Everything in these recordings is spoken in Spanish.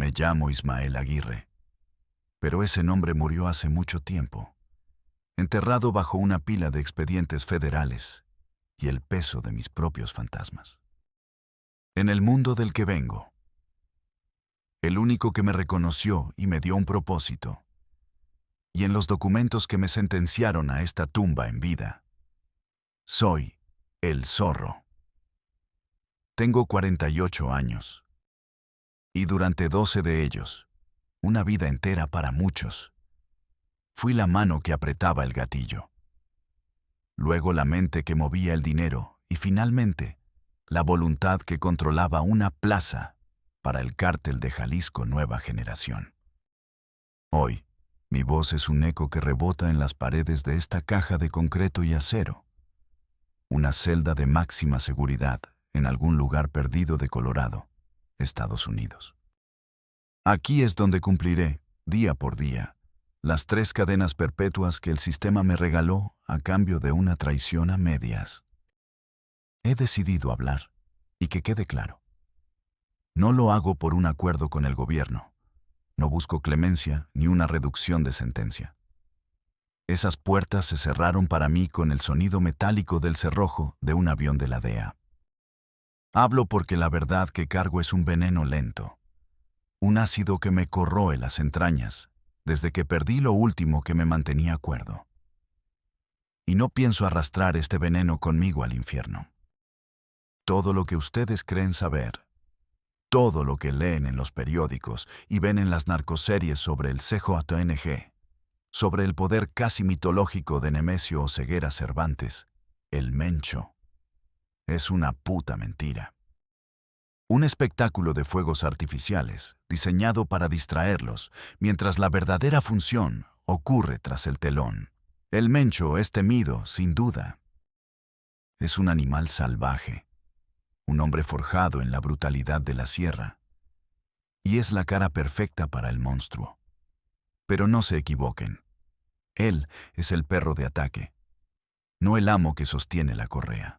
Me llamo Ismael Aguirre, pero ese nombre murió hace mucho tiempo, enterrado bajo una pila de expedientes federales y el peso de mis propios fantasmas. En el mundo del que vengo, el único que me reconoció y me dio un propósito, y en los documentos que me sentenciaron a esta tumba en vida, soy el Zorro. Tengo 48 años, y durante 12 de ellos, una vida entera para muchos, fui la mano que apretaba el gatillo. Luego la mente que movía el dinero y finalmente la voluntad que controlaba una plaza para el cártel de Jalisco Nueva Generación. Hoy, mi voz es un eco que rebota en las paredes de esta caja de concreto y acero, una celda de máxima seguridad en algún lugar perdido de Colorado, Estados Unidos. Aquí es donde cumpliré, día por día, las 3 cadenas perpetuas que el sistema me regaló a cambio de una traición a medias. He decidido hablar, y que quede claro. No lo hago por un acuerdo con el gobierno. No busco clemencia ni una reducción de sentencia. Esas puertas se cerraron para mí con el sonido metálico del cerrojo de un avión de la DEA. Hablo porque la verdad que cargo es un veneno lento, un ácido que me corroe las entrañas desde que perdí lo último que me mantenía cuerdo. Y no pienso arrastrar este veneno conmigo al infierno. Todo lo que ustedes creen saber, todo lo que leen en los periódicos y ven en las narcoseries sobre el CJNG, sobre el poder casi mitológico de Nemesio Oseguera Cervantes, el Mencho, es una puta mentira. Un espectáculo de fuegos artificiales, diseñado para distraerlos, mientras la verdadera función ocurre tras el telón. El Mencho es temido, sin duda. Es un animal salvaje, un hombre forjado en la brutalidad de la sierra, y es la cara perfecta para el monstruo. Pero no se equivoquen. Él es el perro de ataque, no el amo que sostiene la correa.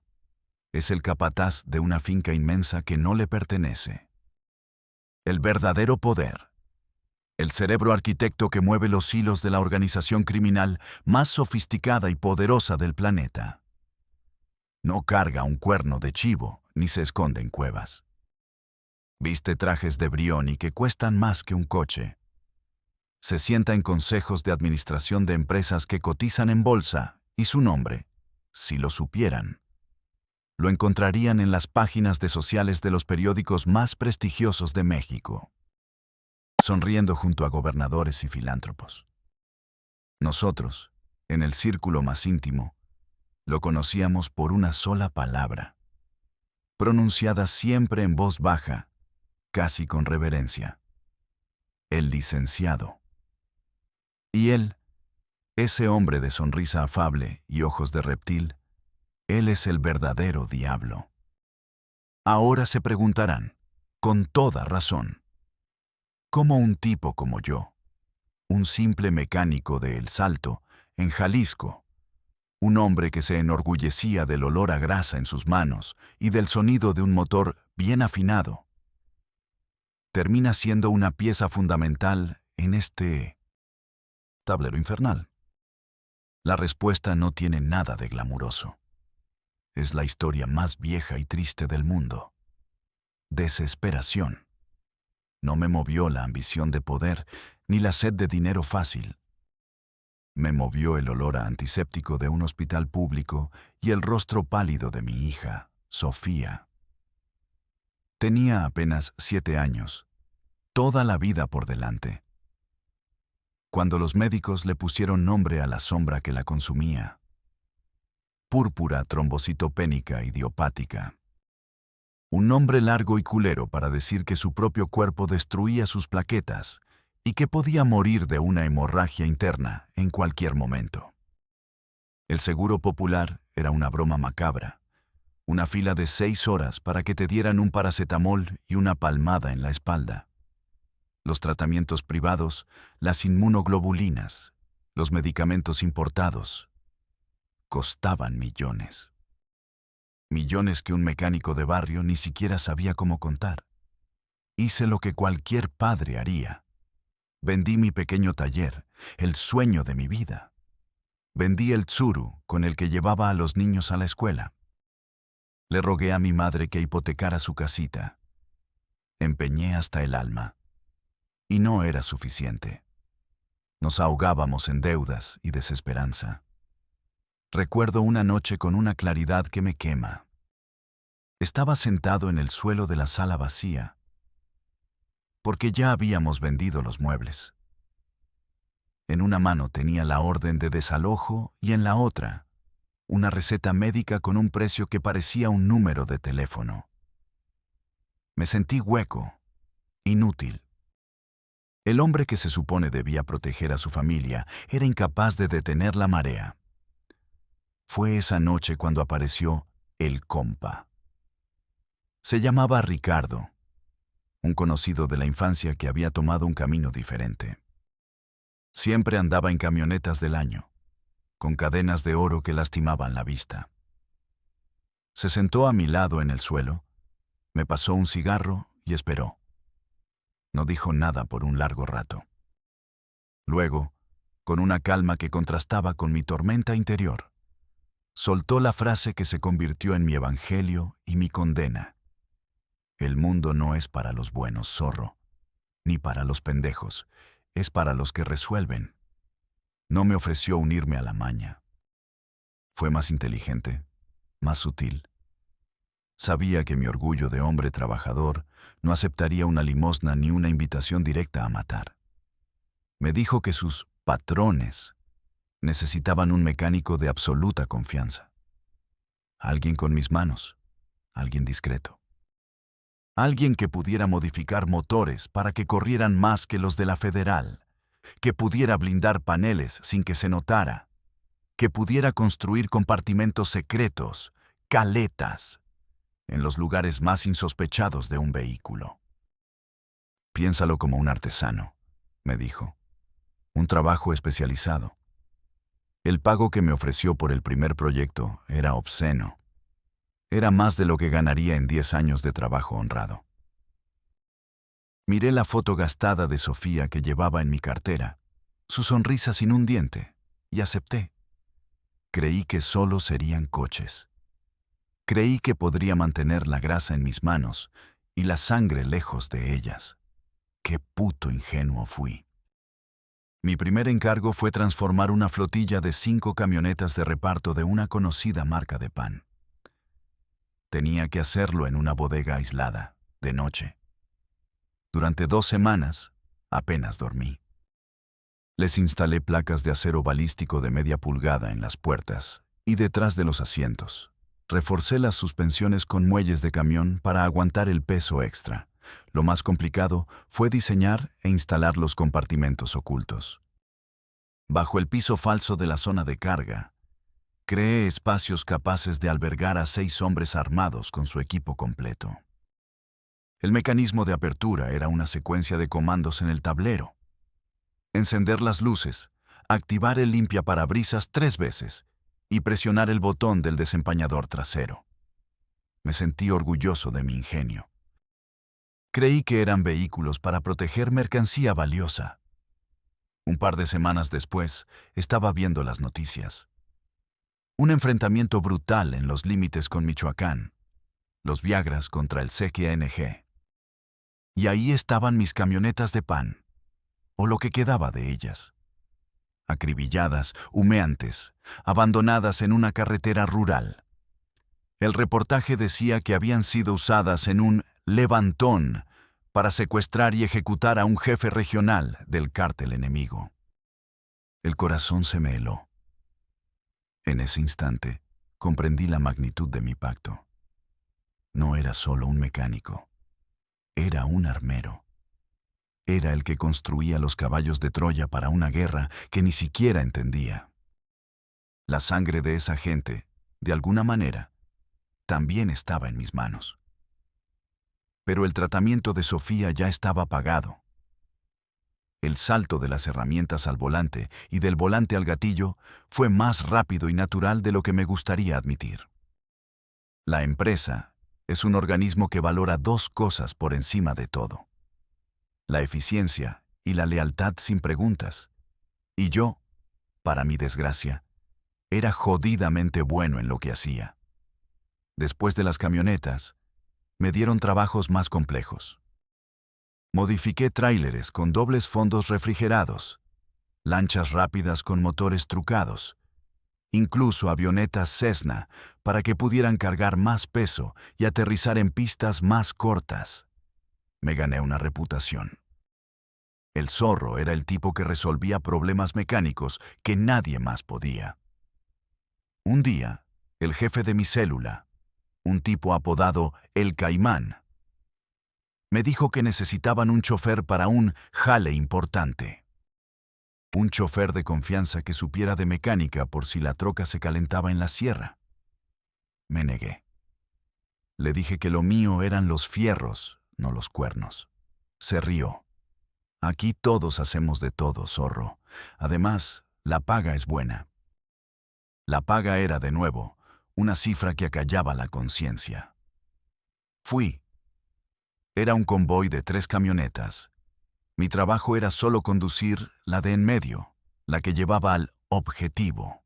Es el capataz de una finca inmensa que no le pertenece. El verdadero poder. El cerebro arquitecto que mueve los hilos de la organización criminal más sofisticada y poderosa del planeta. No carga un cuerno de chivo ni se esconde en cuevas. Viste trajes de Brioni que cuestan más que un coche. Se sienta en consejos de administración de empresas que cotizan en bolsa y su nombre, si lo supieran, lo encontrarían en las páginas de sociales de los periódicos más prestigiosos de México, sonriendo junto a gobernadores y filántropos. Nosotros, en el círculo más íntimo, lo conocíamos por una sola palabra, pronunciada siempre en voz baja, casi con reverencia: el licenciado. Y él, ese hombre de sonrisa afable y ojos de reptil, él es el verdadero diablo. Ahora se preguntarán, con toda razón, ¿cómo un tipo como yo, un simple mecánico de El Salto, en Jalisco, un hombre que se enorgullecía del olor a grasa en sus manos y del sonido de un motor bien afinado, termina siendo una pieza fundamental en este tablero infernal? La respuesta no tiene nada de glamuroso. Es la historia más vieja y triste del mundo. Desesperación. No me movió la ambición de poder ni la sed de dinero fácil. Me movió el olor a antiséptico de un hospital público y el rostro pálido de mi hija, Sofía. Tenía apenas 7 años, toda la vida por delante, cuando los médicos le pusieron nombre a la sombra que la consumía: púrpura trombocitopénica idiopática. Un nombre largo y culero para decir que su propio cuerpo destruía sus plaquetas y que podía morir de una hemorragia interna en cualquier momento. El seguro popular era una broma macabra, una fila de 6 horas para que te dieran un paracetamol y una palmada en la espalda. Los tratamientos privados, las inmunoglobulinas, los medicamentos importados, costaban millones. Millones que un mecánico de barrio ni siquiera sabía cómo contar. Hice lo que cualquier padre haría. Vendí mi pequeño taller, el sueño de mi vida. Vendí el tsuru con el que llevaba a los niños a la escuela. Le rogué a mi madre que hipotecara su casita. Empeñé hasta el alma. Y no era suficiente. Nos ahogábamos en deudas y desesperanza. Recuerdo una noche con una claridad que me quema. Estaba sentado en el suelo de la sala vacía, porque ya habíamos vendido los muebles. En una mano tenía la orden de desalojo y en la otra, una receta médica con un precio que parecía un número de teléfono. Me sentí hueco, inútil. El hombre que se supone debía proteger a su familia era incapaz de detener la marea. Fue esa noche cuando apareció el compa. Se llamaba Ricardo, un conocido de la infancia que había tomado un camino diferente. Siempre andaba en camionetas del año, con cadenas de oro que lastimaban la vista. Se sentó a mi lado en el suelo, me pasó un cigarro y esperó. No dijo nada por un largo rato. Luego, con una calma que contrastaba con mi tormenta interior, soltó la frase que se convirtió en mi evangelio y mi condena. El mundo no es para los buenos, zorro, ni para los pendejos, es para los que resuelven. No me ofreció unirme a la maña. Fue más inteligente, más sutil. Sabía que mi orgullo de hombre trabajador no aceptaría una limosna ni una invitación directa a matar. Me dijo que sus patrones necesitaban un mecánico de absoluta confianza. Alguien con mis manos, alguien discreto. Alguien que pudiera modificar motores para que corrieran más que los de la Federal, que pudiera blindar paneles sin que se notara, que pudiera construir compartimentos secretos, caletas, en los lugares más insospechados de un vehículo. Piénsalo como un artesano, me dijo. Un trabajo especializado. El pago que me ofreció por el primer proyecto era obsceno. Era más de lo que ganaría en 10 años de trabajo honrado. Miré la foto gastada de Sofía que llevaba en mi cartera, su sonrisa sin un diente, y acepté. Creí que solo serían coches. Creí que podría mantener la grasa en mis manos y la sangre lejos de ellas. ¡Qué puto ingenuo fui! Mi primer encargo fue transformar una flotilla de 5 camionetas de reparto de una conocida marca de pan. Tenía que hacerlo en una bodega aislada, de noche. Durante 2 semanas, apenas dormí. Les instalé placas de acero balístico de media pulgada en las puertas y detrás de los asientos. Reforcé las suspensiones con muelles de camión para aguantar el peso extra. Lo más complicado fue diseñar e instalar los compartimentos ocultos. Bajo el piso falso de la zona de carga, creé espacios capaces de albergar a 6 hombres armados con su equipo completo. El mecanismo de apertura era una secuencia de comandos en el tablero. Encender las luces, activar el limpiaparabrisas 3 veces y presionar el botón del desempañador trasero. Me sentí orgulloso de mi ingenio. Creí que eran vehículos para proteger mercancía valiosa. Un par de semanas después, estaba viendo las noticias. Un enfrentamiento brutal en los límites con Michoacán. Los Viagras contra el CGNG. Y ahí estaban mis camionetas de pan, o lo que quedaba de ellas. Acribilladas, humeantes, abandonadas en una carretera rural. El reportaje decía que habían sido usadas en un levantón para secuestrar y ejecutar a un jefe regional del cártel enemigo. El corazón se me heló. En ese instante, comprendí la magnitud de mi pacto. No era solo un mecánico, era un armero. Era el que construía los caballos de Troya para una guerra que ni siquiera entendía. La sangre de esa gente, de alguna manera, también estaba en mis manos. Pero el tratamiento de Sofía ya estaba pagado. El salto de las herramientas al volante y del volante al gatillo fue más rápido y natural de lo que me gustaría admitir. La empresa es un organismo que valora 2 cosas por encima de todo: la eficiencia y la lealtad sin preguntas. Y yo, para mi desgracia, era jodidamente bueno en lo que hacía. Después de las camionetas, me dieron trabajos más complejos. Modifiqué tráileres con dobles fondos refrigerados, lanchas rápidas con motores trucados, incluso avionetas Cessna para que pudieran cargar más peso y aterrizar en pistas más cortas. Me gané una reputación. El zorro era el tipo que resolvía problemas mecánicos que nadie más podía. Un día, el jefe de mi célula, un tipo apodado El Caimán, me dijo que necesitaban un chofer para un jale importante. Un chofer de confianza que supiera de mecánica por si la troca se calentaba en la sierra. Me negué. Le dije que lo mío eran los fierros, no los cuernos. Se rió. Aquí todos hacemos de todo, zorro. Además, la paga es buena. La paga era, de nuevo, una cifra que acallaba la conciencia. Fui. Era un convoy de 3 camionetas. Mi trabajo era solo conducir la de en medio, la que llevaba al objetivo.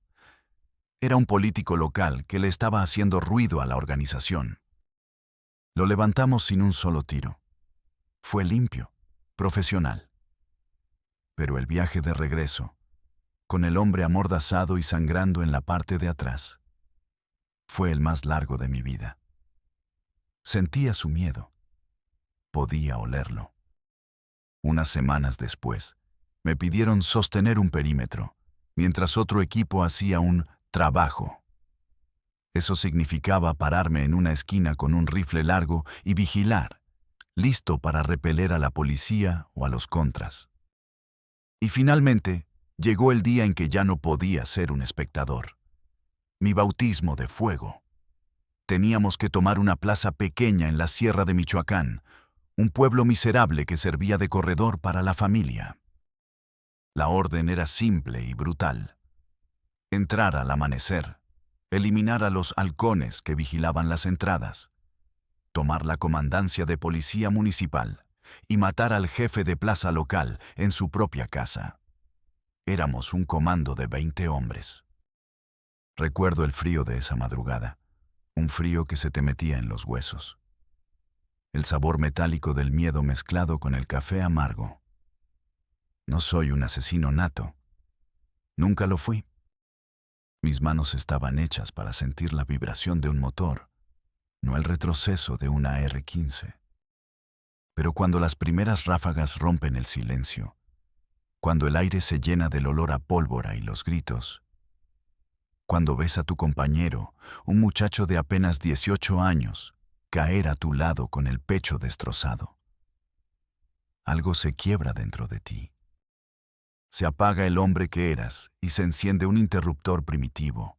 Era un político local que le estaba haciendo ruido a la organización. Lo levantamos sin un solo tiro. Fue limpio, profesional. Pero el viaje de regreso, con el hombre amordazado y sangrando en la parte de atrás, fue el más largo de mi vida. Sentía su miedo. Podía olerlo. Unas semanas después, me pidieron sostener un perímetro, mientras otro equipo hacía un trabajo. Eso significaba pararme en una esquina con un rifle largo y vigilar, listo para repeler a la policía o a los contras. Y finalmente, llegó el día en que ya no podía ser un espectador. Mi bautismo de fuego. Teníamos que tomar una plaza pequeña en la sierra de Michoacán, un pueblo miserable que servía de corredor para la familia. La orden era simple y brutal. Entrar al amanecer, eliminar a los halcones que vigilaban las entradas, tomar la comandancia de policía municipal y matar al jefe de plaza local en su propia casa. Éramos un comando de 20 hombres. Recuerdo el frío de esa madrugada, un frío que se te metía en los huesos. El sabor metálico del miedo mezclado con el café amargo. No soy un asesino nato. Nunca lo fui. Mis manos estaban hechas para sentir la vibración de un motor, no el retroceso de una R-15. Pero cuando las primeras ráfagas rompen el silencio, cuando el aire se llena del olor a pólvora y los gritos, cuando ves a tu compañero, un muchacho de apenas 18 años, caer a tu lado con el pecho destrozado, algo se quiebra dentro de ti. Se apaga el hombre que eras y se enciende un interruptor primitivo,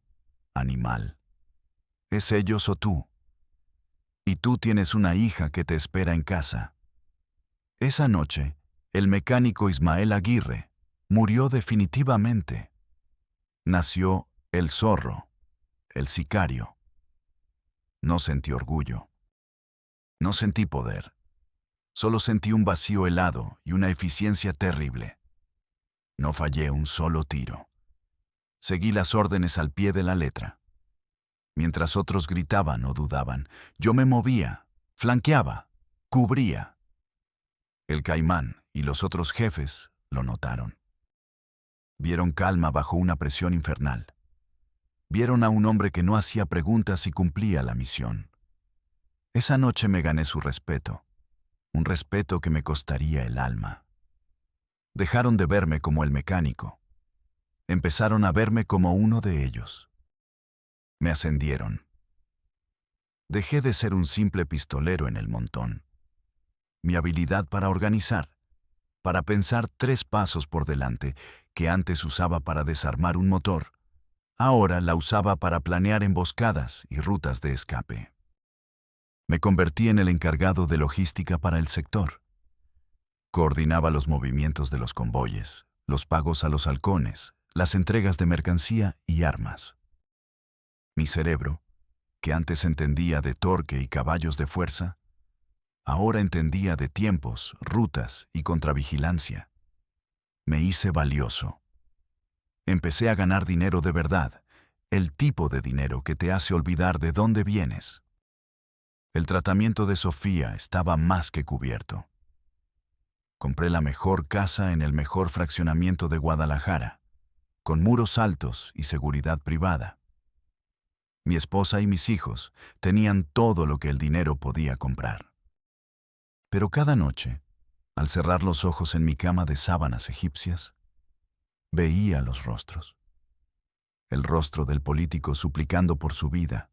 animal. Es ellos o tú. Y tú tienes una hija que te espera en casa. Esa noche, el mecánico Ismael Aguirre murió definitivamente. Nació el zorro, el sicario. No sentí orgullo. No sentí poder. Solo sentí un vacío helado y una eficiencia terrible. No fallé un solo tiro. Seguí las órdenes al pie de la letra. Mientras otros gritaban o dudaban, yo me movía, flanqueaba, cubría. El Caimán y los otros jefes lo notaron. Vieron calma bajo una presión infernal. Vieron a un hombre que no hacía preguntas y cumplía la misión. Esa noche me gané su respeto, un respeto que me costaría el alma. Dejaron de verme como el mecánico. Empezaron a verme como uno de ellos. Me ascendieron. Dejé de ser un simple pistolero en el montón. Mi habilidad para organizar, para pensar 3 pasos por delante, que antes usaba para desarmar un motor, ahora la usaba para planear emboscadas y rutas de escape. Me convertí en el encargado de logística para el sector. Coordinaba los movimientos de los convoyes, los pagos a los halcones, las entregas de mercancía y armas. Mi cerebro, que antes entendía de torque y caballos de fuerza, Ahora entendía de tiempos, rutas y contravigilancia. Me hice valioso. Empecé a ganar dinero de verdad, el tipo de dinero que te hace olvidar de dónde vienes. El tratamiento de Sofía estaba más que cubierto. Compré la mejor casa en el mejor fraccionamiento de Guadalajara, con muros altos y seguridad privada. Mi esposa y mis hijos tenían todo lo que el dinero podía comprar. Pero cada noche, al cerrar los ojos en mi cama de sábanas egipcias, veía los rostros. El rostro del político suplicando por su vida,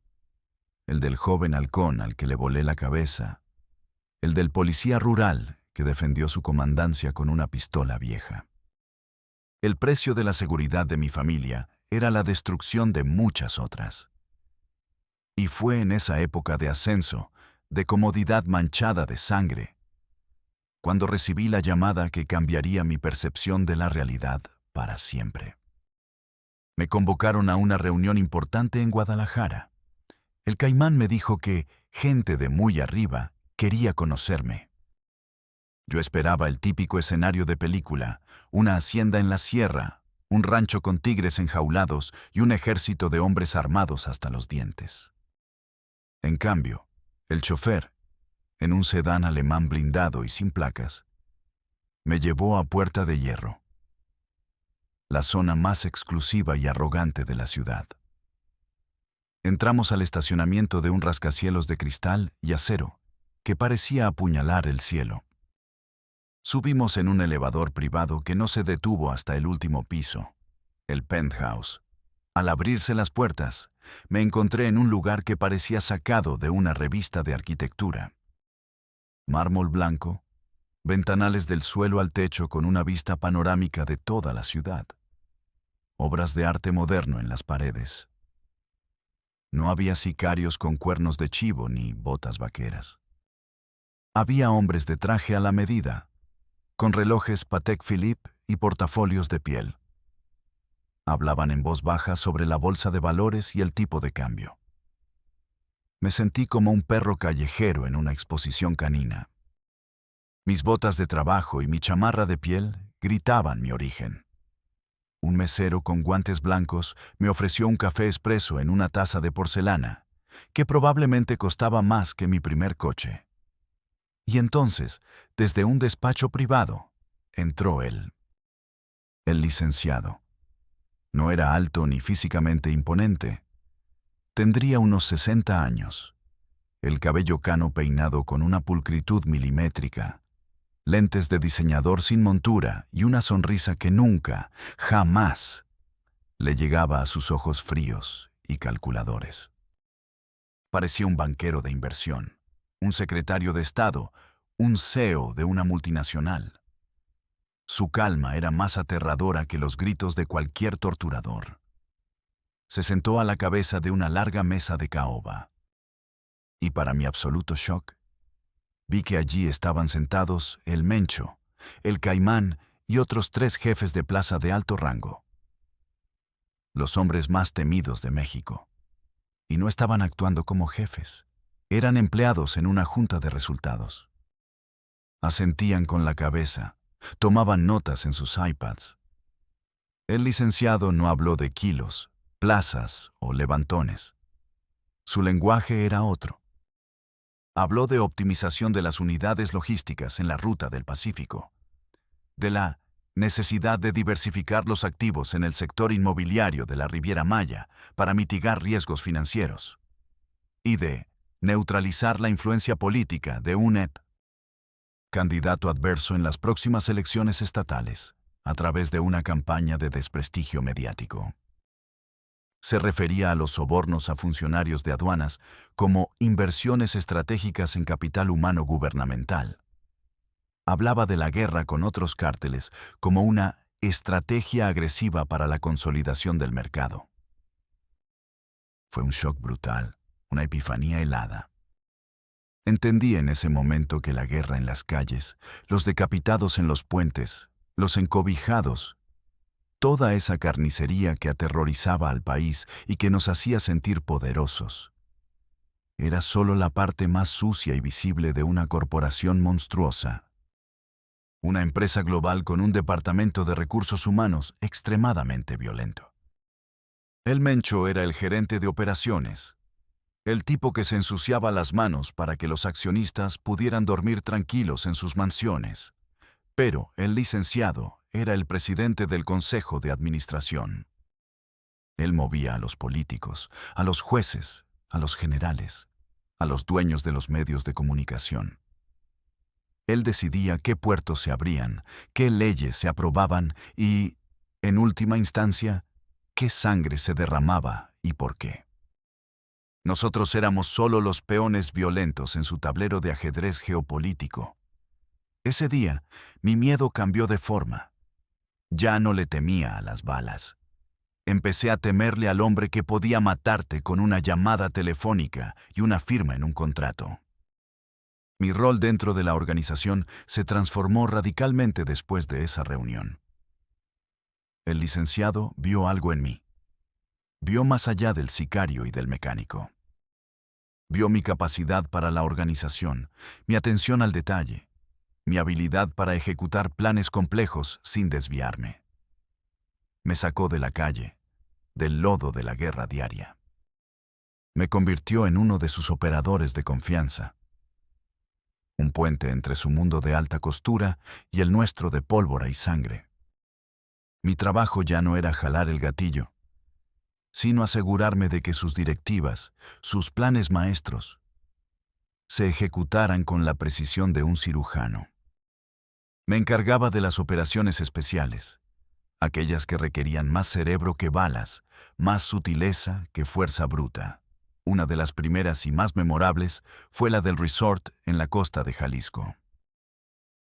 el del joven halcón al que le volé la cabeza, el del policía rural que defendió su comandancia con una pistola vieja. El precio de la seguridad de mi familia era la destrucción de muchas otras. Y fue en esa época de ascenso, de comodidad manchada de sangre, cuando recibí la llamada que cambiaría mi percepción de la realidad para siempre. Me convocaron a una reunión importante en Guadalajara. El Caimán me dijo que gente de muy arriba quería conocerme. Yo esperaba el típico escenario de película, una hacienda en la sierra, un rancho con tigres enjaulados y un ejército de hombres armados hasta los dientes. En cambio, el chofer, en un sedán alemán blindado y sin placas, me llevó a Puerta de Hierro, la zona más exclusiva y arrogante de la ciudad. Entramos al estacionamiento de un rascacielos de cristal y acero que parecía apuñalar el cielo. Subimos en un elevador privado que no se detuvo hasta el último piso, el penthouse. Al abrirse las puertas, me encontré en un lugar que parecía sacado de una revista de arquitectura. Mármol blanco, ventanales del suelo al techo con una vista panorámica de toda la ciudad. Obras de arte moderno en las paredes. No había sicarios con cuernos de chivo ni botas vaqueras. Había hombres de traje a la medida, con relojes Patek Philippe y portafolios de piel. Hablaban en voz baja sobre la bolsa de valores y el tipo de cambio. Me sentí como un perro callejero en una exposición canina. Mis botas de trabajo y mi chamarra de piel gritaban mi origen. Un mesero con guantes blancos me ofreció un café expreso en una taza de porcelana, que probablemente costaba más que mi primer coche. Y entonces, desde un despacho privado, entró él. El licenciado. No era alto ni físicamente imponente. Tendría unos 60 años. El cabello cano peinado con una pulcritud milimétrica, lentes de diseñador sin montura y una sonrisa que nunca, jamás, le llegaba a sus ojos fríos y calculadores. Parecía un banquero de inversión, un secretario de Estado, un CEO de una multinacional. Su calma era más aterradora que los gritos de cualquier torturador. Se sentó a la cabeza de una larga mesa de caoba. Y para mi absoluto shock, vi que allí estaban sentados el Mencho, el Caimán y otros 3 jefes de plaza de alto rango. Los hombres más temidos de México. Y no estaban actuando como jefes. Eran empleados en una junta de resultados. Asentían con la cabeza, tomaban notas en sus iPads. El licenciado no habló de kilos, plazas o levantones. Su lenguaje era otro. Habló de optimización de las unidades logísticas en la ruta del Pacífico, de la necesidad de diversificar los activos en el sector inmobiliario de la Riviera Maya para mitigar riesgos financieros, y de neutralizar la influencia política de un candidato adverso en las próximas elecciones estatales a través de una campaña de desprestigio mediático. Se refería a los sobornos a funcionarios de aduanas como inversiones estratégicas en capital humano gubernamental. Hablaba de la guerra con otros cárteles como una estrategia agresiva para la consolidación del mercado. Fue un shock brutal, una epifanía helada. Entendí en ese momento que la guerra en las calles, los decapitados en los puentes, los encobijados, toda esa carnicería que aterrorizaba al país y que nos hacía sentir poderosos, era solo la parte más sucia y visible de una corporación monstruosa. Una empresa global con un departamento de recursos humanos extremadamente violento. El Mencho era el gerente de operaciones, el tipo que se ensuciaba las manos para que los accionistas pudieran dormir tranquilos en sus mansiones. Pero el licenciado era el presidente del consejo de administración. Él movía a los políticos, a los jueces, a los generales, a los dueños de los medios de comunicación. Él decidía qué puertos se abrían, qué leyes se aprobaban y, en última instancia, qué sangre se derramaba y por qué. Nosotros éramos solo los peones violentos en su tablero de ajedrez geopolítico. Ese día, mi miedo cambió de forma. Ya no le temía a las balas. Empecé a temerle al hombre que podía matarte con una llamada telefónica y una firma en un contrato. Mi rol dentro de la organización se transformó radicalmente después de esa reunión. El licenciado vio algo en mí. Vio más allá del sicario y del mecánico. Vio mi capacidad para la organización, mi atención al detalle, mi habilidad para ejecutar planes complejos sin desviarme. Me sacó de la calle, del lodo de la guerra diaria. Me convirtió en uno de sus operadores de confianza. Un puente entre su mundo de alta costura y el nuestro de pólvora y sangre. Mi trabajo ya no era jalar el gatillo, sino asegurarme de que sus directivas, sus planes maestros, se ejecutaran con la precisión de un cirujano. Me encargaba de las operaciones especiales, aquellas que requerían más cerebro que balas, más sutileza que fuerza bruta. Una de las primeras y más memorables fue la del resort en la costa de Jalisco.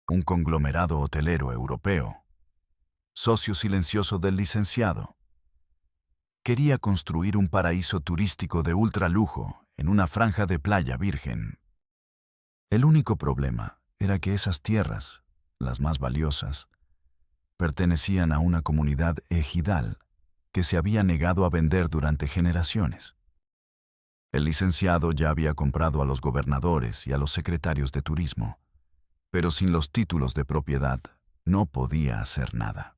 Un conglomerado hotelero europeo, socio silencioso del licenciado, quería construir un paraíso turístico de ultralujo en una franja de playa virgen. El único problema era que esas tierras, las más valiosas, pertenecían a una comunidad ejidal que se había negado a vender durante generaciones. El licenciado ya había comprado a los gobernadores y a los secretarios de turismo, pero sin los títulos de propiedad no podía hacer nada.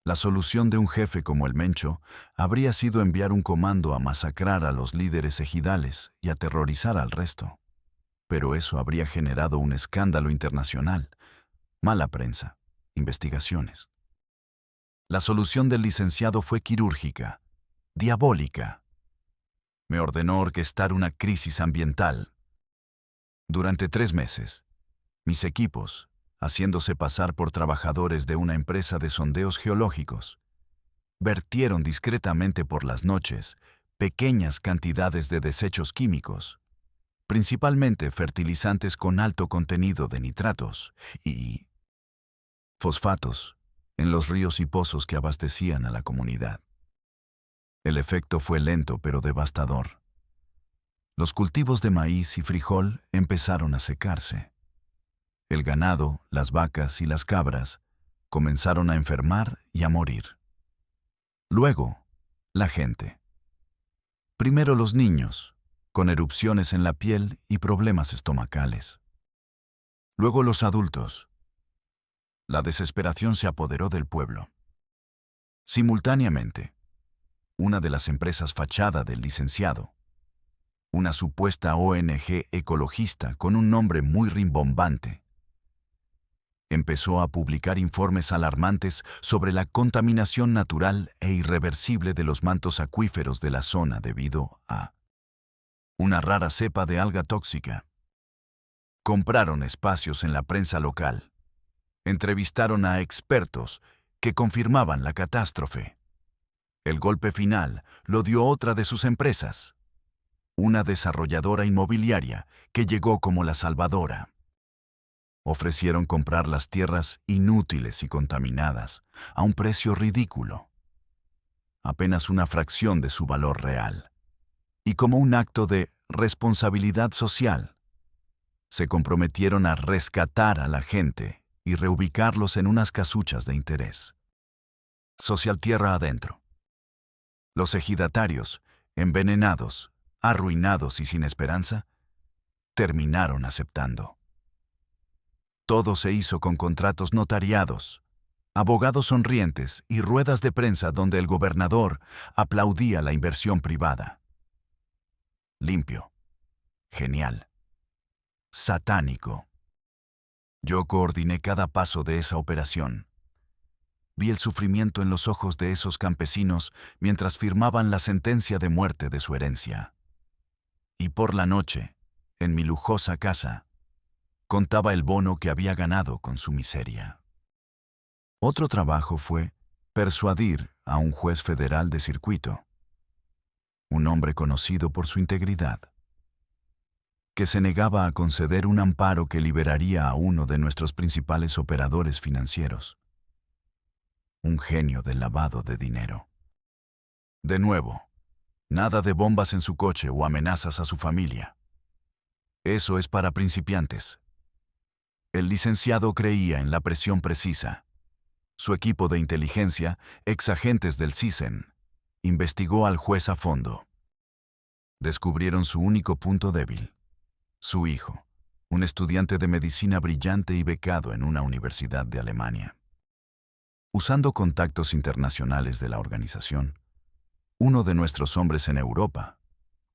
La solución de un jefe como el Mencho habría sido enviar un comando a masacrar a los líderes ejidales y aterrorizar al resto. Pero eso habría generado un escándalo internacional, mala prensa, investigaciones. La solución del licenciado fue quirúrgica, diabólica. Me ordenó orquestar una crisis ambiental. Durante 3 meses, mis equipos, haciéndose pasar por trabajadores de una empresa de sondeos geológicos, vertieron discretamente por las noches pequeñas cantidades de desechos químicos, principalmente fertilizantes con alto contenido de nitratos y fosfatos, en los ríos y pozos que abastecían a la comunidad. El efecto fue lento pero devastador. Los cultivos de maíz y frijol empezaron a secarse. El ganado, las vacas y las cabras comenzaron a enfermar y a morir. Luego, la gente. Primero los niños, con erupciones en la piel y problemas estomacales. Luego los adultos. La desesperación se apoderó del pueblo. Simultáneamente, una de las empresas fachada del licenciado, una supuesta ONG ecologista con un nombre muy rimbombante, empezó a publicar informes alarmantes sobre la contaminación natural e irreversible de los mantos acuíferos de la zona debido a una rara cepa de alga tóxica. Compraron espacios en la prensa local. Entrevistaron a expertos que confirmaban la catástrofe. El golpe final lo dio otra de sus empresas, una desarrolladora inmobiliaria que llegó como la salvadora. Ofrecieron comprar las tierras inútiles y contaminadas a un precio ridículo, apenas una fracción de su valor real. Y como un acto de responsabilidad social, se comprometieron a rescatar a la gente y reubicarlos en unas casuchas de interés. Social tierra adentro. Los ejidatarios, envenenados, arruinados y sin esperanza, terminaron aceptando. Todo se hizo con contratos notariados, abogados sonrientes y ruedas de prensa donde el gobernador aplaudía la inversión privada. Limpio, genial, satánico. Yo coordiné cada paso de esa operación. Vi el sufrimiento en los ojos de esos campesinos mientras firmaban la sentencia de muerte de su herencia. Y por la noche, en mi lujosa casa, contaba el bono que había ganado con su miseria. Otro trabajo fue persuadir a un juez federal de circuito, un hombre conocido por su integridad, que se negaba a conceder un amparo que liberaría a uno de nuestros principales operadores financieros, un genio del lavado de dinero. De nuevo, nada de bombas en su coche o amenazas a su familia. Eso es para principiantes. El licenciado creía en la presión precisa. Su equipo de inteligencia, exagentes del CISEN, investigó al juez a fondo. Descubrieron su único punto débil: su hijo, un estudiante de medicina brillante y becado en una universidad de Alemania. Usando contactos internacionales de la organización, uno de nuestros hombres en Europa,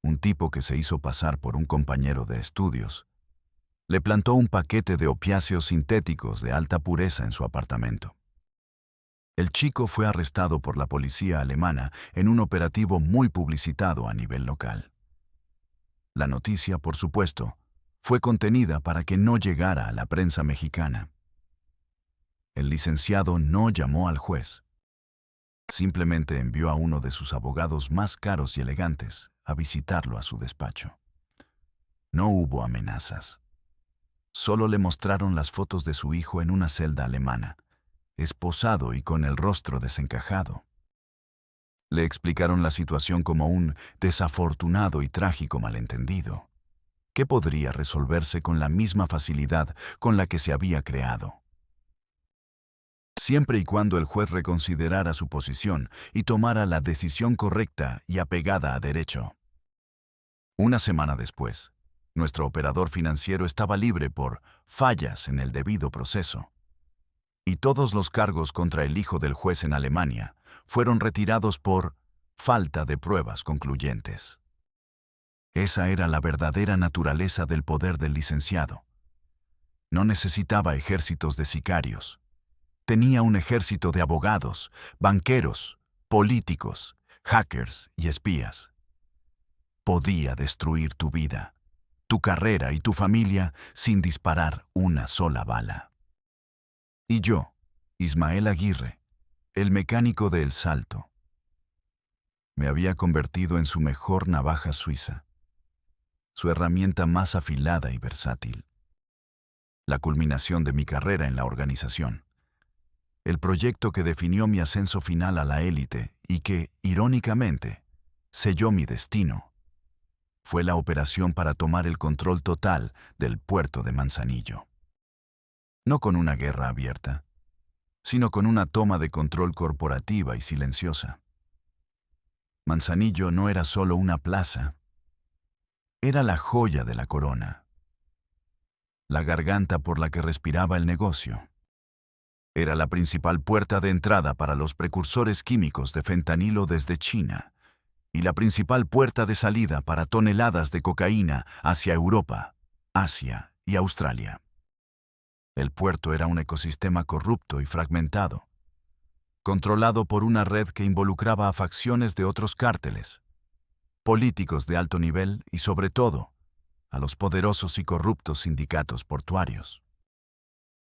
un tipo que se hizo pasar por un compañero de estudios, le plantó un paquete de opiáceos sintéticos de alta pureza en su apartamento. El chico fue arrestado por la policía alemana en un operativo muy publicitado a nivel local. La noticia, por supuesto, fue contenida para que no llegara a la prensa mexicana. El licenciado no llamó al juez. Simplemente envió a uno de sus abogados más caros y elegantes a visitarlo a su despacho. No hubo amenazas. Solo le mostraron las fotos de su hijo en una celda alemana, esposado y con el rostro desencajado. Le explicaron la situación como un desafortunado y trágico malentendido, que podría resolverse con la misma facilidad con la que se había creado, siempre y cuando el juez reconsiderara su posición y tomara la decisión correcta y apegada a derecho. Una semana después, nuestro operador financiero estaba libre por fallas en el debido proceso, y todos los cargos contra el hijo del juez en Alemania fueron retirados por falta de pruebas concluyentes. Esa era la verdadera naturaleza del poder del licenciado. No necesitaba ejércitos de sicarios. Tenía un ejército de abogados, banqueros, políticos, hackers y espías. Podía destruir tu vida, tu carrera y tu familia sin disparar una sola bala. Y yo, Ismael Aguirre, el mecánico de El Salto, me había convertido en su mejor navaja suiza, su herramienta más afilada y versátil. La culminación de mi carrera en la organización. El proyecto que definió mi ascenso final a la élite y que, irónicamente, selló mi destino, fue la operación para tomar el control total del puerto de Manzanillo. No con una guerra abierta, sino con una toma de control corporativa y silenciosa. Manzanillo no era solo una plaza, era la joya de la corona, la garganta por la que respiraba el negocio. Era la principal puerta de entrada para los precursores químicos de fentanilo desde China y la principal puerta de salida para toneladas de cocaína hacia Europa, Asia y Australia. El puerto era un ecosistema corrupto y fragmentado, controlado por una red que involucraba a facciones de otros cárteles, políticos de alto nivel y, sobre todo, a los poderosos y corruptos sindicatos portuarios.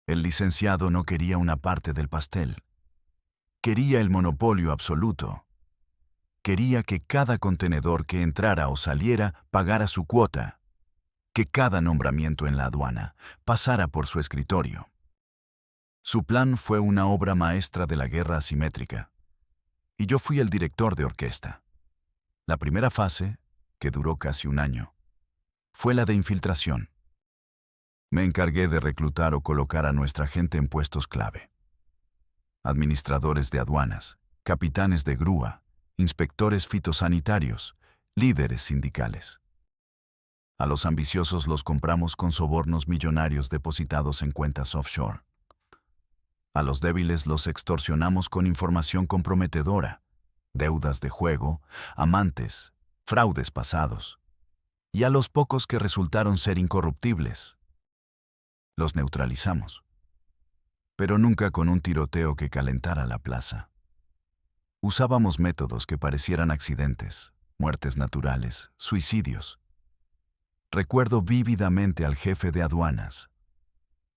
El licenciado no quería una parte del pastel. Quería el monopolio absoluto. Quería que cada contenedor que entrara o saliera pagara su cuota, que cada nombramiento en la aduana pasara por su escritorio. Su plan fue una obra maestra de la guerra asimétrica, y yo fui el director de orquesta. La primera fase, que duró casi un año, fue la de infiltración. Me encargué de reclutar o colocar a nuestra gente en puestos clave. Administradores de aduanas, capitanes de grúa, inspectores fitosanitarios, líderes sindicales. A los ambiciosos los compramos con sobornos millonarios depositados en cuentas offshore. A los débiles los extorsionamos con información comprometedora, deudas de juego, amantes, fraudes pasados. Y a los pocos que resultaron ser incorruptibles, los neutralizamos. Pero nunca con un tiroteo que calentara la plaza. Usábamos métodos que parecieran accidentes, muertes naturales, suicidios. Recuerdo vívidamente al jefe de aduanas,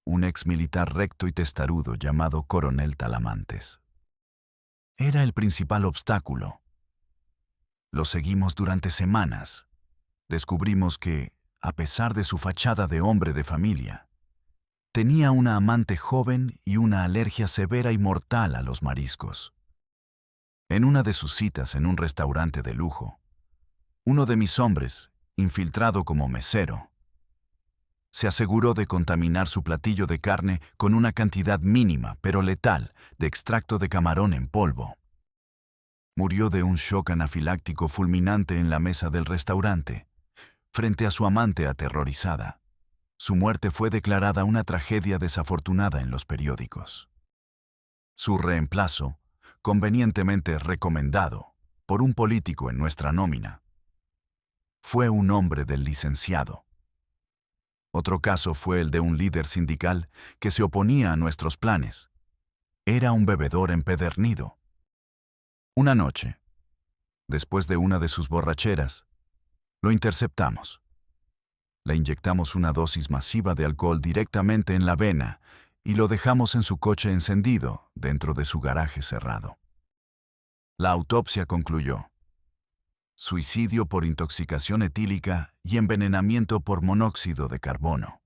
un exmilitar recto y testarudo llamado Coronel Talamantes. Era el principal obstáculo. Lo seguimos durante semanas. Descubrimos que, a pesar de su fachada de hombre de familia, tenía una amante joven y una alergia severa y mortal a los mariscos. En una de sus citas en un restaurante de lujo, uno de mis hombres, infiltrado como mesero, se aseguró de contaminar su platillo de carne con una cantidad mínima pero letal de extracto de camarón en polvo. Murió de un shock anafiláctico fulminante en la mesa del restaurante, frente a su amante aterrorizada. Su muerte fue declarada una tragedia desafortunada en los periódicos. Su reemplazo, convenientemente recomendado por un político en nuestra nómina, fue un hombre del licenciado. Otro caso fue el de un líder sindical que se oponía a nuestros planes. Era un bebedor empedernido. Una noche, después de una de sus borracheras, lo interceptamos. Le inyectamos una dosis masiva de alcohol directamente en la vena y lo dejamos en su coche encendido dentro de su garaje cerrado. La autopsia concluyó: suicidio por intoxicación etílica y envenenamiento por monóxido de carbono.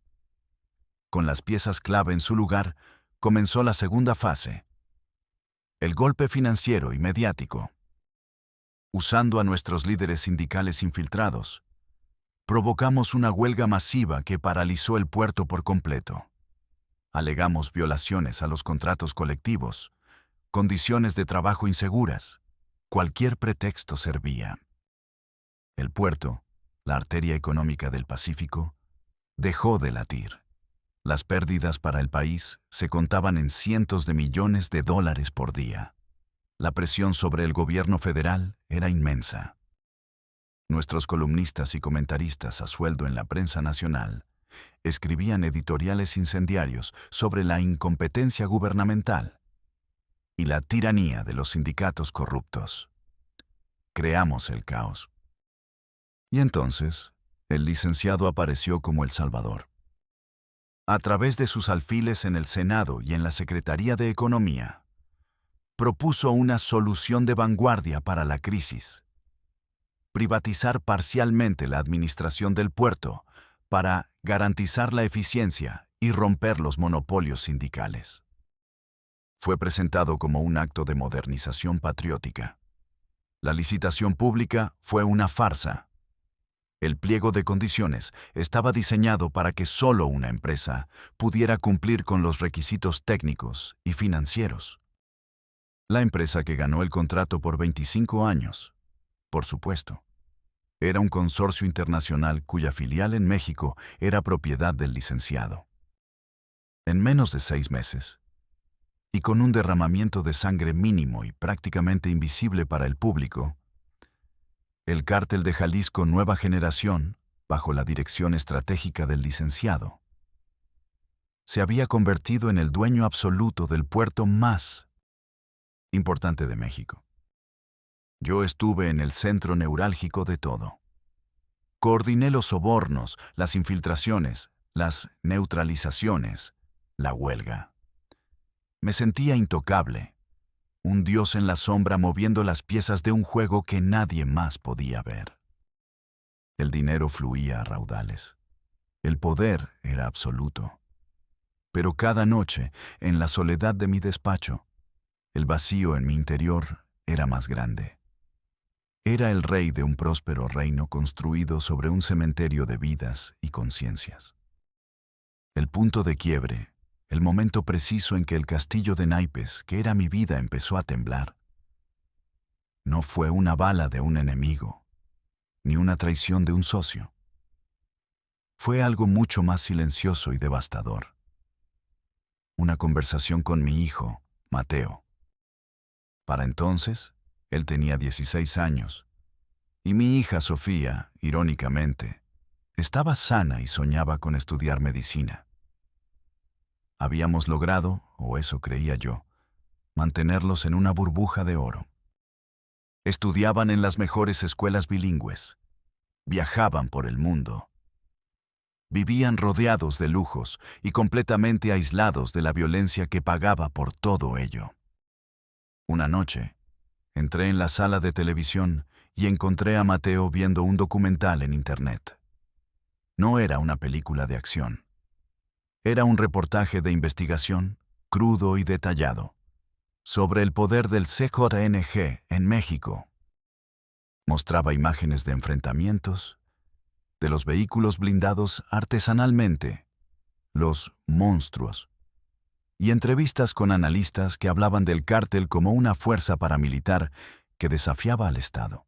Con las piezas clave en su lugar, comenzó la segunda fase: el golpe financiero y mediático. Usando a nuestros líderes sindicales infiltrados, provocamos una huelga masiva que paralizó el puerto por completo. Alegamos violaciones a los contratos colectivos, condiciones de trabajo inseguras. Cualquier pretexto servía. El puerto, la arteria económica del Pacífico, dejó de latir. Las pérdidas para el país se contaban en cientos de millones de dólares por día. La presión sobre el gobierno federal era inmensa. Nuestros columnistas y comentaristas a sueldo en la prensa nacional escribían editoriales incendiarios sobre la incompetencia gubernamental y la tiranía de los sindicatos corruptos. Creamos el caos. Y entonces, el licenciado apareció como el Salvador. A través de sus alfiles en el Senado y en la Secretaría de Economía, propuso una solución de vanguardia para la crisis: privatizar parcialmente la administración del puerto para garantizar la eficiencia y romper los monopolios sindicales. Fue presentado como un acto de modernización patriótica. La licitación pública fue una farsa. El pliego de condiciones estaba diseñado para que solo una empresa pudiera cumplir con los requisitos técnicos y financieros. La empresa que ganó el contrato por 25 años, por supuesto, era un consorcio internacional cuya filial en México era propiedad del licenciado. En menos de 6 meses, y con un derramamiento de sangre mínimo y prácticamente invisible para el público, el Cártel de Jalisco Nueva Generación, bajo la dirección estratégica del licenciado, se había convertido en el dueño absoluto del puerto más importante de México. Yo estuve en el centro neurálgico de todo. Coordiné los sobornos, las infiltraciones, las neutralizaciones, la huelga. Me sentía intocable, un dios en la sombra moviendo las piezas de un juego que nadie más podía ver. El dinero fluía a raudales. El poder era absoluto. Pero cada noche, en la soledad de mi despacho, el vacío en mi interior era más grande. Era el rey de un próspero reino construido sobre un cementerio de vidas y conciencias. El punto de quiebre, el momento preciso en que el castillo de naipes, que era mi vida, empezó a temblar. No fue una bala de un enemigo. ni una traición de un socio. Fue algo mucho más silencioso y devastador. Una conversación con mi hijo, Mateo. Para entonces, él tenía 16 años, y mi hija Sofía, irónicamente, estaba sana y soñaba con estudiar medicina. Habíamos logrado, o eso creía yo, mantenerlos en una burbuja de oro. Estudiaban en las mejores escuelas bilingües, viajaban por el mundo. Vivían rodeados de lujos y completamente aislados de la violencia que pagaba por todo ello. Una noche, entré en la sala de televisión y encontré a Mateo viendo un documental en internet. No era una película de acción. Era un reportaje de investigación, crudo y detallado, sobre el poder del CJNG en México. Mostraba imágenes de enfrentamientos, de los vehículos blindados artesanalmente, los monstruos, y entrevistas con analistas que hablaban del cártel como una fuerza paramilitar que desafiaba al Estado.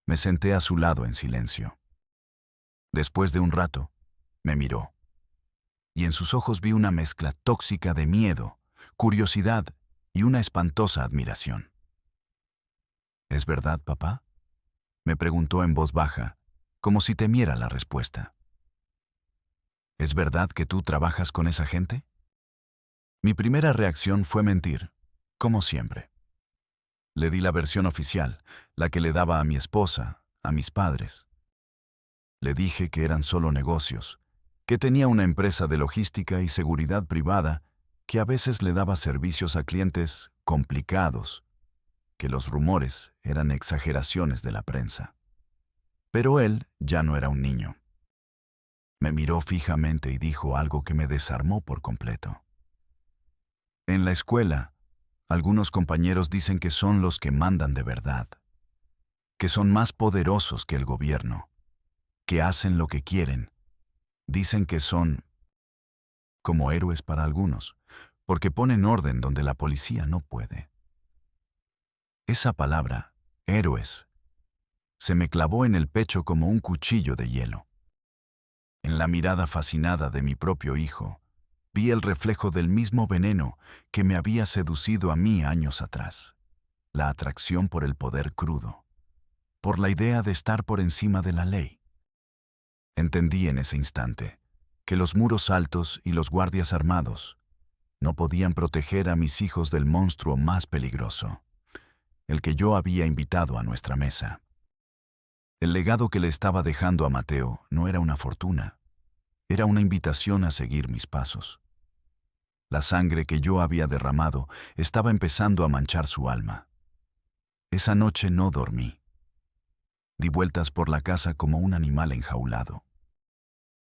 Me senté a su lado en silencio. Después de un rato, me miró, y en sus ojos vi una mezcla tóxica de miedo, curiosidad y una espantosa admiración. ¿Es verdad, papá?, me preguntó en voz baja, como si temiera la respuesta. ¿Es verdad que tú trabajas con esa gente? Mi primera reacción fue mentir, como siempre. Le di la versión oficial, la que le daba a mi esposa, a mis padres. Le dije que eran solo negocios, que tenía una empresa de logística y seguridad privada que a veces le daba servicios a clientes complicados, que los rumores eran exageraciones de la prensa. Pero él ya no era un niño. Me miró fijamente y dijo algo que me desarmó por completo. En la escuela, algunos compañeros dicen que son los que mandan de verdad, que son más poderosos que el gobierno, que hacen lo que quieren. Dicen que son como héroes para algunos, porque ponen orden donde la policía no puede. Esa palabra, héroes, se me clavó en el pecho como un cuchillo de hielo. En la mirada fascinada de mi propio hijo, vi el reflejo del mismo veneno que me había seducido a mí años atrás, la atracción por el poder crudo, por la idea de estar por encima de la ley. Entendí en ese instante que los muros altos y los guardias armados no podían proteger a mis hijos del monstruo más peligroso, el que yo había invitado a nuestra mesa. El legado que le estaba dejando a Mateo no era una fortuna, era una invitación a seguir mis pasos. La sangre que yo había derramado estaba empezando a manchar su alma. Esa noche no dormí. Di vueltas por la casa como un animal enjaulado.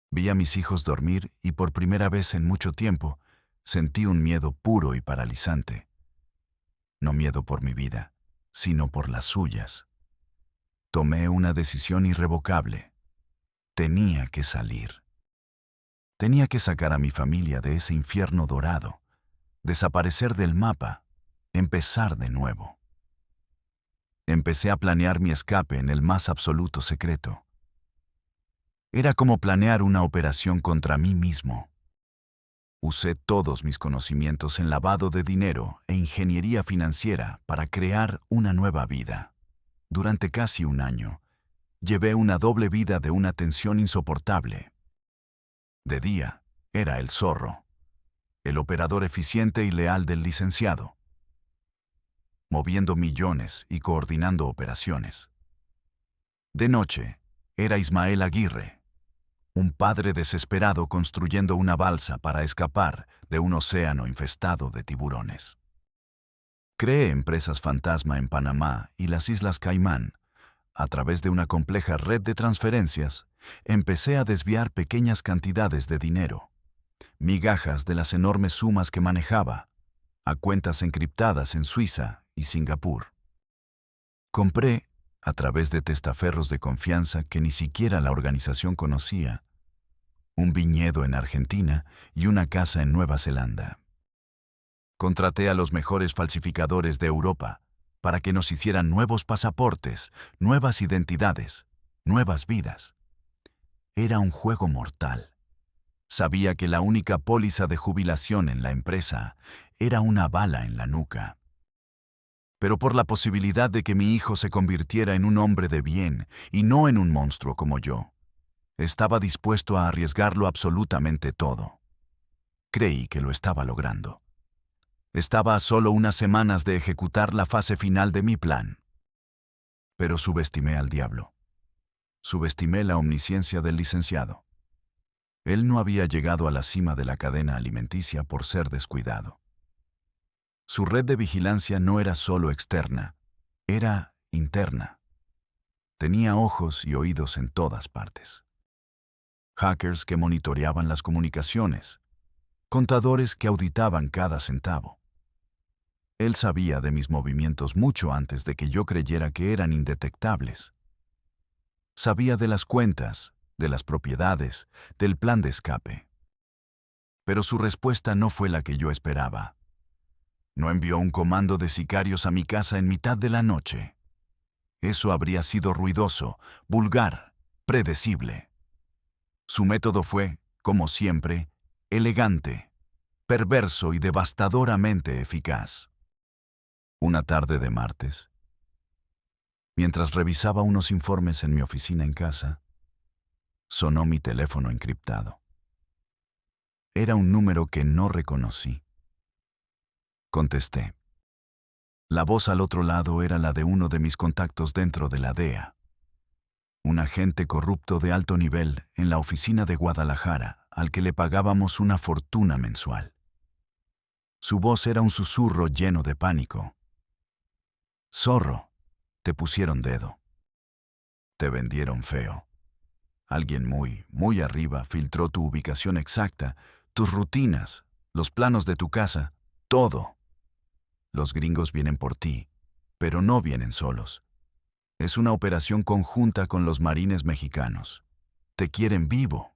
Vi a mis hijos dormir y por primera vez en mucho tiempo sentí un miedo puro y paralizante. No miedo por mi vida, sino por las suyas. Tomé una decisión irrevocable. Tenía que salir. Tenía que sacar a mi familia de ese infierno dorado, desaparecer del mapa, empezar de nuevo. Empecé a planear mi escape en el más absoluto secreto. Era como planear una operación contra mí mismo. Usé todos mis conocimientos en lavado de dinero e ingeniería financiera para crear una nueva vida. Durante casi un año, llevé una doble vida de una tensión insoportable. De día, era el zorro, el operador eficiente y leal del licenciado, moviendo millones y coordinando operaciones. De noche, era Ismael Aguirre, un padre desesperado construyendo una balsa para escapar de un océano infestado de tiburones. Creé empresas fantasma en Panamá y las Islas Caimán. A través de una compleja red de transferencias, empecé a desviar pequeñas cantidades de dinero, migajas de las enormes sumas que manejaba, a cuentas encriptadas en Suiza y Singapur. Compré, a través de testaferros de confianza que ni siquiera la organización conocía, un viñedo en Argentina y una casa en Nueva Zelanda. Contraté a los mejores falsificadores de Europa para que nos hicieran nuevos pasaportes, nuevas identidades, nuevas vidas. Era un juego mortal. Sabía que la única póliza de jubilación en la empresa era una bala en la nuca. Pero por la posibilidad de que mi hijo se convirtiera en un hombre de bien y no en un monstruo como yo, estaba dispuesto a arriesgarlo absolutamente todo. Creí que lo estaba logrando. Estaba a solo unas semanas de ejecutar la fase final de mi plan. Pero subestimé al diablo. Subestimé la omnisciencia del licenciado. Él no había llegado a la cima de la cadena alimenticia por ser descuidado. Su red de vigilancia no era solo externa, era interna. Tenía ojos y oídos en todas partes. Hackers que monitoreaban las comunicaciones, contadores que auditaban cada centavo. Él sabía de mis movimientos mucho antes de que yo creyera que eran indetectables. Sabía de las cuentas, de las propiedades, del plan de escape. Pero su respuesta no fue la que yo esperaba. No envió un comando de sicarios a mi casa en mitad de la noche. Eso habría sido ruidoso, vulgar, predecible. Su método fue, como siempre, elegante, perverso y devastadoramente eficaz. Una tarde de martes, mientras revisaba unos informes en mi oficina en casa, sonó mi teléfono encriptado. Era un número que no reconocí. Contesté. La voz al otro lado era la de uno de mis contactos dentro de la DEA. Un agente corrupto de alto nivel en la oficina de Guadalajara, al que le pagábamos una fortuna mensual. Su voz era un susurro lleno de pánico. Zorro, te pusieron dedo. Te vendieron feo. Alguien muy arriba filtró tu ubicación exacta, tus rutinas, los planos de tu casa, todo. Los gringos vienen por ti, pero no vienen solos. Es una operación conjunta con los marines mexicanos. Te quieren vivo.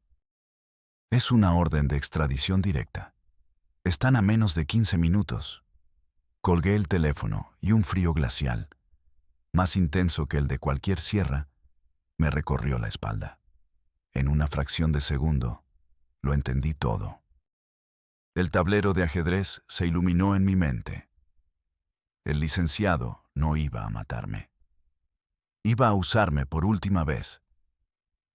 Es una orden de extradición directa. Están a menos de 15 minutos. Colgué el teléfono y un frío glacial, más intenso que el de cualquier sierra, me recorrió la espalda. En una fracción de segundo, lo entendí todo. El tablero de ajedrez se iluminó en mi mente. El licenciado no iba a matarme. Iba a usarme por última vez.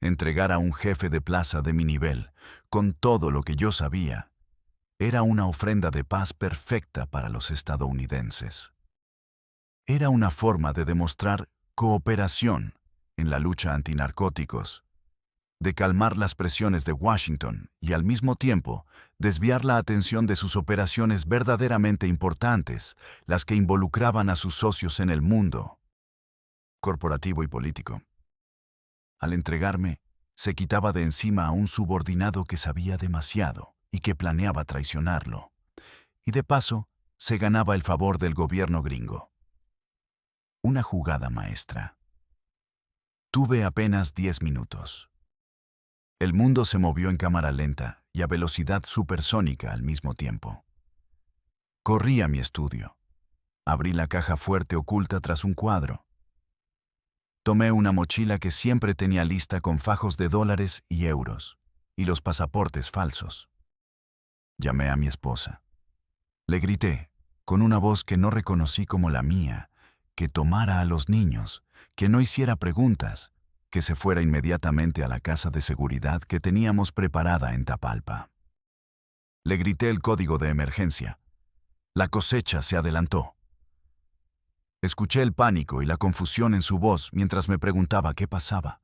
Entregar a un jefe de plaza de mi nivel, con todo lo que yo sabía, era una ofrenda de paz perfecta para los estadounidenses. Era una forma de demostrar cooperación en la lucha antinarcóticos, de calmar las presiones de Washington y al mismo tiempo desviar la atención de sus operaciones verdaderamente importantes, las que involucraban a sus socios en el mundo corporativo y político. Al entregarme, se quitaba de encima a un subordinado que sabía demasiado y que planeaba traicionarlo. Y de paso, se ganaba el favor del gobierno gringo. Una jugada maestra. Tuve apenas 10 minutos. El mundo se movió en cámara lenta y a velocidad supersónica al mismo tiempo. Corrí a mi estudio. Abrí la caja fuerte oculta tras un cuadro. Tomé una mochila que siempre tenía lista con fajos de dólares y euros, y los pasaportes falsos. Llamé a mi esposa. Le grité, con una voz que no reconocí como la mía, que tomara a los niños, que no hiciera preguntas, que se fuera inmediatamente a la casa de seguridad que teníamos preparada en Tapalpa. Le grité el código de emergencia. La cosecha se adelantó. Escuché el pánico y la confusión en su voz mientras me preguntaba qué pasaba.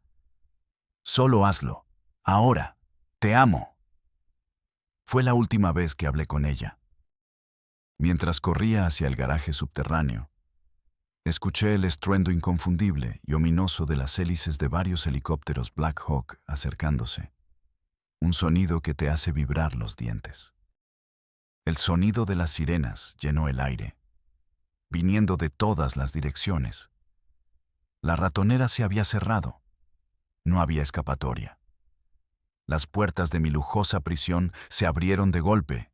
Solo hazlo. Ahora. Te amo. Fue la última vez que hablé con ella. Mientras corría hacia el garaje subterráneo, escuché el estruendo inconfundible y ominoso de las hélices de varios helicópteros Black Hawk acercándose. Un sonido que te hace vibrar los dientes. El sonido de las sirenas llenó el aire, viniendo de todas las direcciones. La ratonera se había cerrado. No había escapatoria. Las puertas de mi lujosa prisión se abrieron de golpe,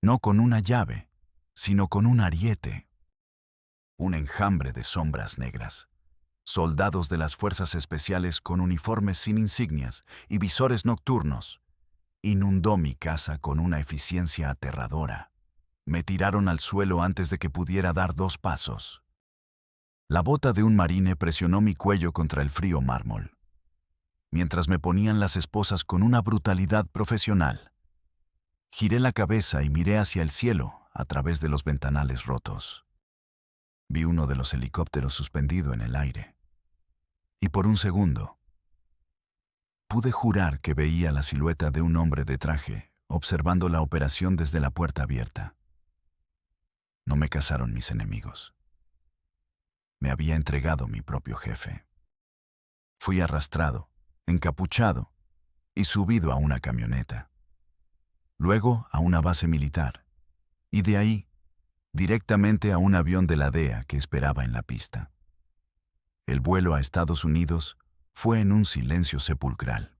no con una llave, sino con un ariete. Un enjambre de sombras negras. soldados de las fuerzas especiales con uniformes sin insignias y visores nocturnos, inundó mi casa con una eficiencia aterradora. Me tiraron al suelo antes de que pudiera dar 2 pasos. La bota de un marine presionó mi cuello contra el frío mármol, mientras me ponían las esposas con una brutalidad profesional. Giré la cabeza y miré hacia el cielo a través de los ventanales rotos. Vi uno de los helicópteros suspendido en el aire. Y por un segundo, pude jurar que veía la silueta de un hombre de traje observando la operación desde la puerta abierta. No me cazaron mis enemigos. Me había entregado mi propio jefe. Fui arrastrado, encapuchado y subido a una camioneta. Luego a una base militar, y de ahí directamente a un avión de la DEA que esperaba en la pista. El vuelo a Estados Unidos fue en un silencio sepulcral.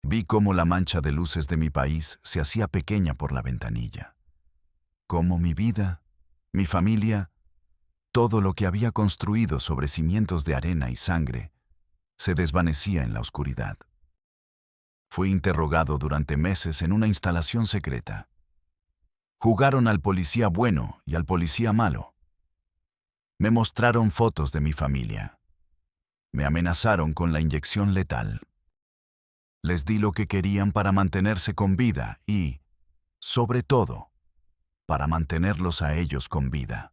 Vi cómo la mancha de luces de mi país se hacía pequeña por la ventanilla. Cómo mi vida, mi familia, todo lo que había construido sobre cimientos de arena y sangre, se desvanecía en la oscuridad. Fui interrogado durante meses en una instalación secreta. Jugaron al policía bueno y al policía malo. Me mostraron fotos de mi familia. Me amenazaron con la inyección letal. Les di lo que querían para mantenerse con vida y, sobre todo, para mantenerlos a ellos con vida.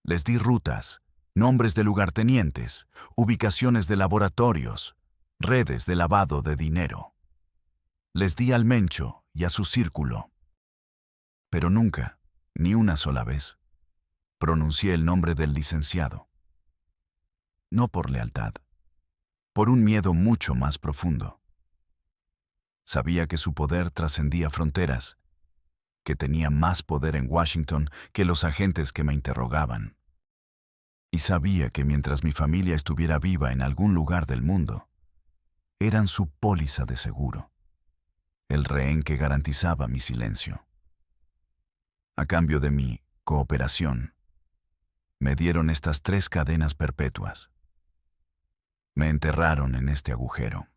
Les di rutas, nombres de lugartenientes, ubicaciones de laboratorios, redes de lavado de dinero. Les di al Mencho y a su círculo. Pero nunca, ni una sola vez, pronuncié el nombre del licenciado. No por lealtad, por un miedo mucho más profundo. Sabía que su poder trascendía fronteras, que tenía más poder en Washington que los agentes que me interrogaban. Y sabía que mientras mi familia estuviera viva en algún lugar del mundo, eran su póliza de seguro, el rehén que garantizaba mi silencio. A cambio de mi cooperación, me dieron estas 3 cadenas perpetuas. Me enterraron en este agujero.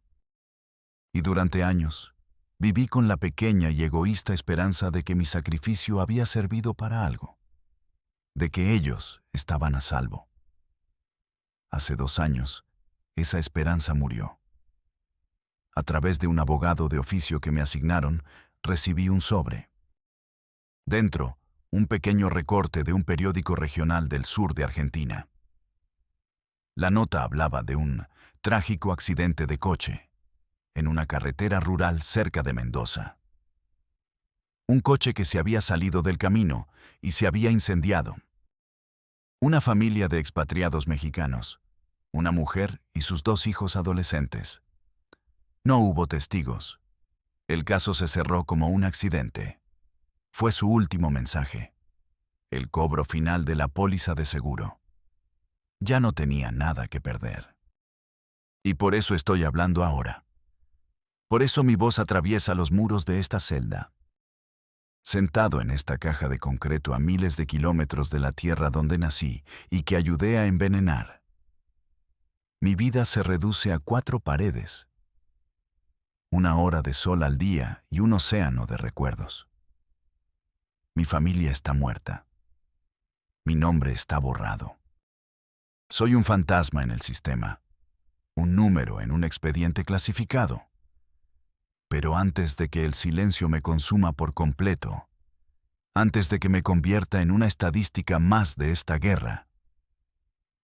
Y durante años, viví con la pequeña y egoísta esperanza de que mi sacrificio había servido para algo, de que ellos estaban a salvo. Hace 2 años, esa esperanza murió. A través de un abogado de oficio que me asignaron, recibí un sobre. Dentro, un pequeño recorte de un periódico regional del sur de Argentina. La nota hablaba de un trágico accidente de coche en una carretera rural cerca de Mendoza. Un coche que se había salido del camino y se había incendiado. Una familia de expatriados mexicanos, una mujer y sus 2 hijos adolescentes. No hubo testigos. El caso se cerró como un accidente. Fue su último mensaje. El cobro final de la póliza de seguro. Ya no tenía nada que perder. Y por eso estoy hablando ahora. Por eso mi voz atraviesa los muros de esta celda. Sentado en esta caja de concreto a miles de kilómetros de la tierra donde nací y que ayudé a envenenar. Mi vida se reduce a 4 paredes. 1 hora de sol al día y un océano de recuerdos. Mi familia está muerta. Mi nombre está borrado. Soy un fantasma en el sistema, un número en un expediente clasificado. Pero antes de que el silencio me consuma por completo, antes de que me convierta en una estadística más de esta guerra,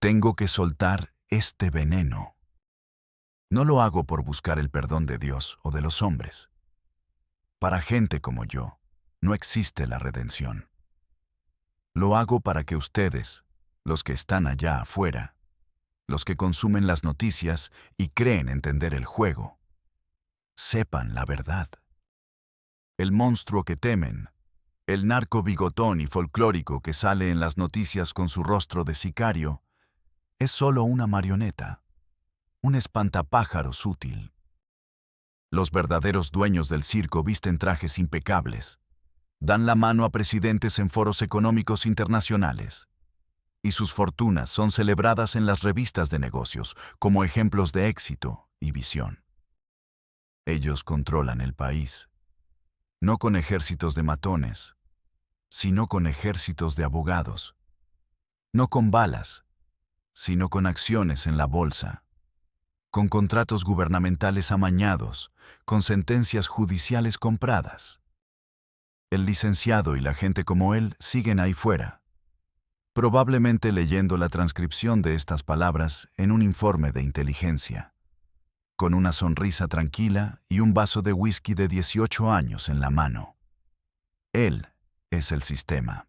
tengo que soltar este veneno. No lo hago por buscar el perdón de Dios o de los hombres. Para gente como yo, no existe la redención. Lo hago para que ustedes, los que están allá afuera, los que consumen las noticias y creen entender el juego, sepan la verdad. El monstruo que temen, el narco bigotón y folclórico que sale en las noticias con su rostro de sicario, es solo una marioneta, un espantapájaros sutil. Los verdaderos dueños del circo visten trajes impecables, dan la mano a presidentes en foros económicos internacionales, y sus fortunas son celebradas en las revistas de negocios como ejemplos de éxito y visión. Ellos controlan el país, no con ejércitos de matones, sino con ejércitos de abogados, no con balas, sino con acciones en la bolsa, con contratos gubernamentales amañados, con sentencias judiciales compradas. El licenciado y la gente como él siguen ahí fuera, probablemente leyendo la transcripción de estas palabras en un informe de inteligencia, con una sonrisa tranquila y un vaso de whisky de 18 años en la mano. Él es el sistema.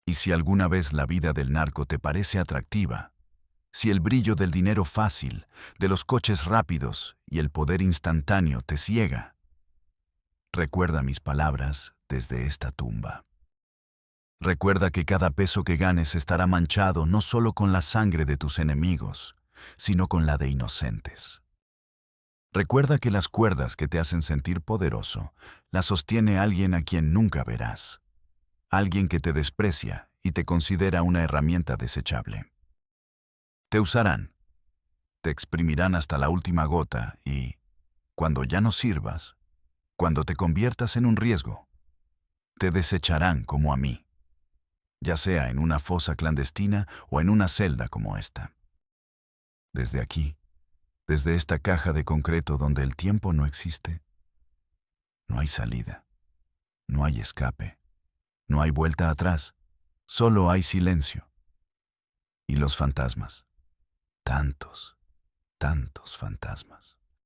Y si alguna vez la vida del narco te parece atractiva, si el brillo del dinero fácil, de los coches rápidos y el poder instantáneo te ciega, recuerda mis palabras desde esta tumba. Recuerda que cada peso que ganes estará manchado no solo con la sangre de tus enemigos, sino con la de inocentes. Recuerda que las cuerdas que te hacen sentir poderoso las sostiene alguien a quien nunca verás, alguien que te desprecia y te considera una herramienta desechable. Te usarán, te exprimirán hasta la última gota y, cuando ya no sirvas, cuando te conviertas en un riesgo, te desecharán como a mí, ya sea en una fosa clandestina o en una celda como esta. Desde aquí, desde esta caja de concreto donde el tiempo no existe, no hay salida, no hay escape, no hay vuelta atrás, solo hay silencio. Y los fantasmas, tantos, tantos fantasmas.